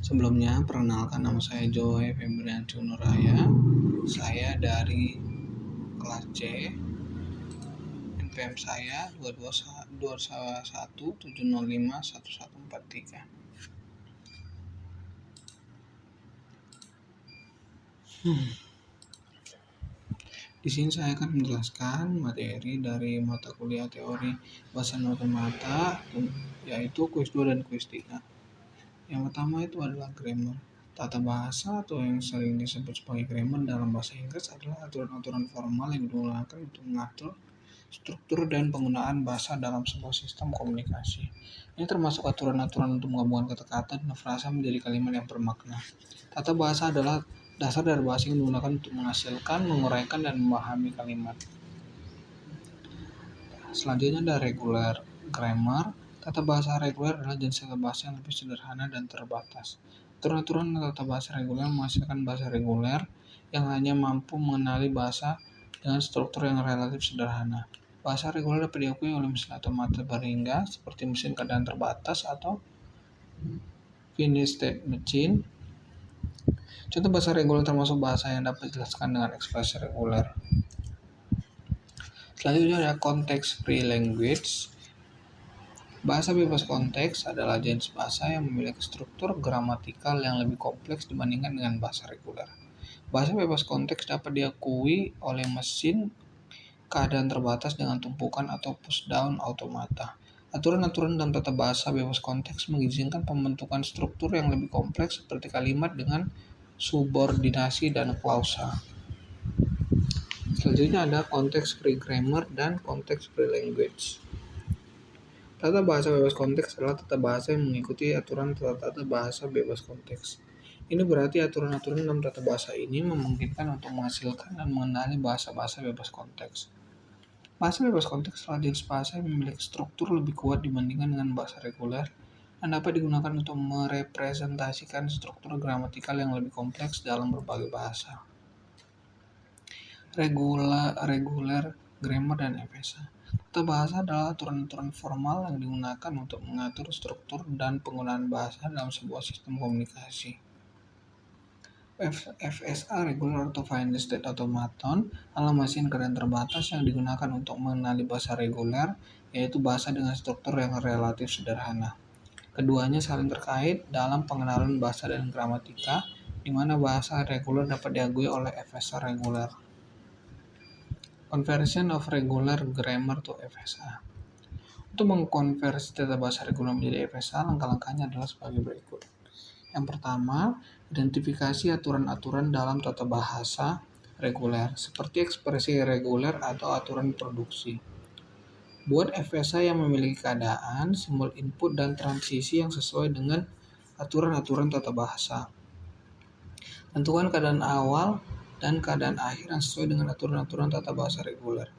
Sebelumnya, perkenalkan nama saya Joy Febriansyah Nuraya. Saya dari kelas C. NPM saya 22170511143. Di sini saya akan menjelaskan materi dari mata kuliah teori bahasa otomata, yaitu kuis 2 dan kuis 3. Yang pertama itu adalah grammar. Tata bahasa atau yang sering disebut sebagai grammar dalam bahasa Inggris adalah aturan-aturan formal yang digunakan untuk mengatur struktur dan penggunaan bahasa dalam sebuah sistem komunikasi. Ini termasuk aturan-aturan untuk menggabungkan kata-kata dan frasa menjadi kalimat yang bermakna. Tata bahasa adalah dasar dari bahasa yang digunakan untuk menghasilkan, menguraikan, dan memahami kalimat. Selanjutnya ada regular grammar. Tata bahasa reguler adalah jenis tata bahasa yang lebih sederhana dan terbatas. Aturan-aturan tata bahasa reguler menghasilkan bahasa reguler yang hanya mampu mengenali bahasa dengan struktur yang relatif sederhana. Bahasa reguler dapat diakui oleh mesin otomata berhingga seperti mesin keadaan terbatas atau finite state machine. Contoh bahasa reguler termasuk bahasa yang dapat dijelaskan dengan ekspresi reguler. Selanjutnya ada context free language. Bahasa bebas konteks adalah jenis bahasa yang memiliki struktur gramatikal yang lebih kompleks dibandingkan dengan bahasa reguler. Bahasa bebas konteks dapat diakui oleh mesin keadaan terbatas dengan tumpukan atau pushdown automata. Aturan-aturan dalam tata bahasa bebas konteks mengizinkan pembentukan struktur yang lebih kompleks seperti kalimat dengan subordinasi dan klausa. Selanjutnya ada context free grammar dan context free language. Tata bahasa bebas konteks adalah tata bahasa yang mengikuti aturan tata bahasa bebas konteks. Ini berarti aturan-aturan dalam tata bahasa ini memungkinkan untuk menghasilkan dan mengenali bahasa-bahasa bebas konteks. Bahasa bebas konteks adalah jenis bahasa yang memiliki struktur lebih kuat dibandingkan dengan bahasa reguler dan dapat digunakan untuk merepresentasikan struktur gramatikal yang lebih kompleks dalam berbagai bahasa. Reguler grammar dan FSA. Tata bahasa adalah aturan-aturan formal yang digunakan untuk mengatur struktur dan penggunaan bahasa dalam sebuah sistem komunikasi. FSA Regular atau Finite State Automaton adalah mesin keadaan terbatas yang digunakan untuk mengenali bahasa reguler, yaitu bahasa dengan struktur yang relatif sederhana. Keduanya saling terkait dalam pengenalan bahasa dan gramatika, di mana bahasa reguler dapat diakui oleh FSA reguler. Conversion of regular grammar to FSA. Untuk mengkonversi tata bahasa reguler menjadi FSA, langkah-langkahnya adalah sebagai berikut. Yang pertama, identifikasi aturan-aturan dalam tata bahasa reguler, seperti ekspresi reguler atau aturan produksi. Buat FSA yang memiliki keadaan, simbol input, dan transisi yang sesuai dengan aturan-aturan tata bahasa. Tentukan keadaan awal dan keadaan akhir yang sesuai dengan aturan-aturan tata bahasa reguler.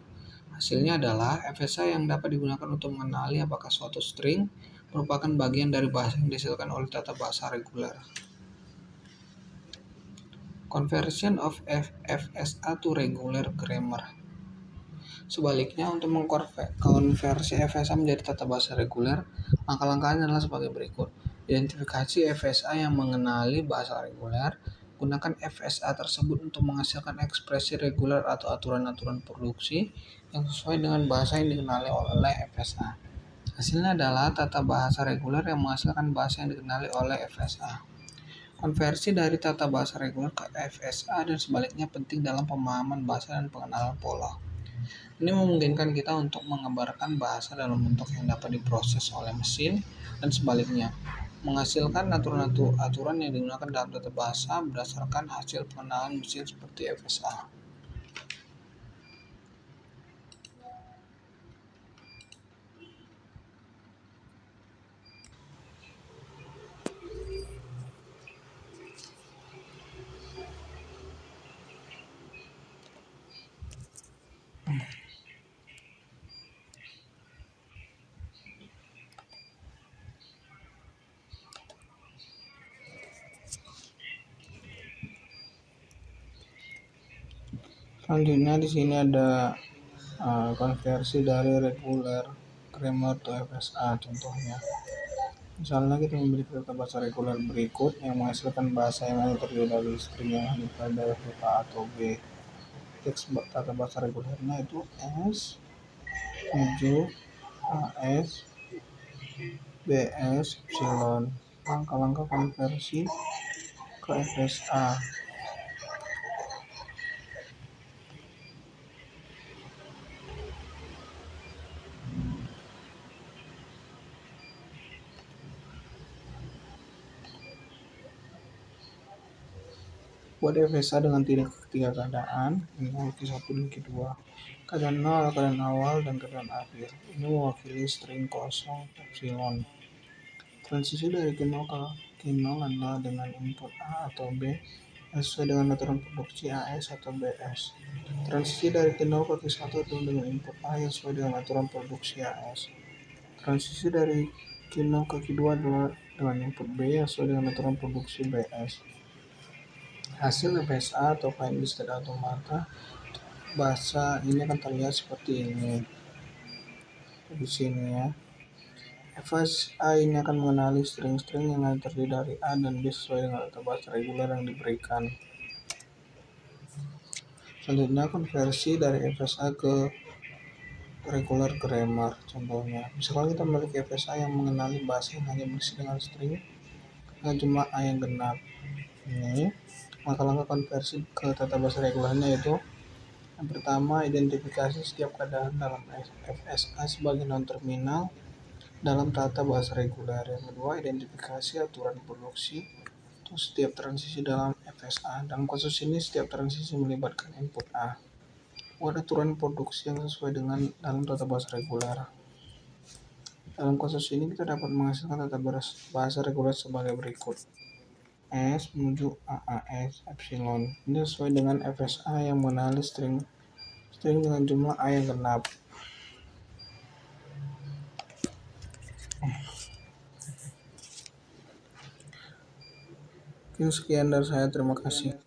Hasilnya adalah FSA yang dapat digunakan untuk mengenali apakah suatu string merupakan bagian dari bahasa yang dihasilkan oleh tata bahasa reguler. Conversion of FSA to regular grammar. Sebaliknya, untuk mengkonversi FSA menjadi tata bahasa reguler, langkah-langkahnya adalah sebagai berikut. Identifikasi FSA yang mengenali bahasa reguler. Gunakan FSA tersebut untuk menghasilkan ekspresi reguler atau aturan-aturan produksi yang sesuai dengan bahasa yang dikenali oleh FSA. Hasilnya adalah tata bahasa reguler yang menghasilkan bahasa yang dikenali oleh FSA. Konversi dari tata bahasa reguler ke FSA dan sebaliknya penting dalam pemahaman bahasa dan pengenalan pola. Ini memungkinkan kita untuk menggambarkan bahasa dalam bentuk yang dapat diproses oleh mesin dan sebaliknya, menghasilkan aturan-aturan yang digunakan dalam tata bahasa berdasarkan hasil pengenalan mesin seperti FSA. Selanjutnya di sini ada konversi dari regular grammar to FSA contohnya. Misalnya kita memiliki tata bahasa reguler berikut yang menghasilkan bahasa yang hanya terdiri dari string yang hanya pada huruf A atau B. Teks tata bahasa regulernya itu S, 7, AS, BS, Epsilon. Langkah-langkah konversi ke FSA. Buat FSA dengan tiga keadaan, ini Q1 dan Q2. Keadaan 0, keadaan awal, dan keadaan akhir. Ini mewakili string kosong epsilon. Transisi dari Q0 ke Q0 adalah dengan input A atau B sesuai dengan aturan produksi AS atau BS. Transisi dari Q0 ke Q1 adalah dengan input A yang sesuai dengan aturan produksi AS. Transisi dari Q0 ke Q2 adalah dengan input B yang sesuai dengan aturan produksi BS. Hasil FSA atau Find State Automata bahasa ini akan terlihat seperti ini di sini ya. FSA ini akan mengenali string-string yang terdiri dari A dan B sesuai dengan tata bahasa reguler yang diberikan. Selanjutnya konversi dari FSA ke regular grammar. Contohnya, misalkan kita memiliki FSA yang mengenali bahasa yang hanya berisi dengan string dengan jumlah A yang genap. Ini langkah-langkah konversi ke tata bahasa regulernya yaitu yang pertama, identifikasi setiap keadaan dalam FSA sebagai non-terminal dalam tata bahasa reguler. Yang kedua, identifikasi aturan produksi untuk setiap transisi dalam FSA. Dalam kasus ini, setiap transisi melibatkan input A. Buat aturan produksi yang sesuai dengan dalam tata bahasa reguler. Dalam kasus ini, kita dapat menghasilkan tata bahasa reguler sebagai berikut. S menuju AAS epsilon. Ini sesuai dengan FSA yang mengenali string dengan jumlah A yang genap. Sekian dari saya, terima kasih.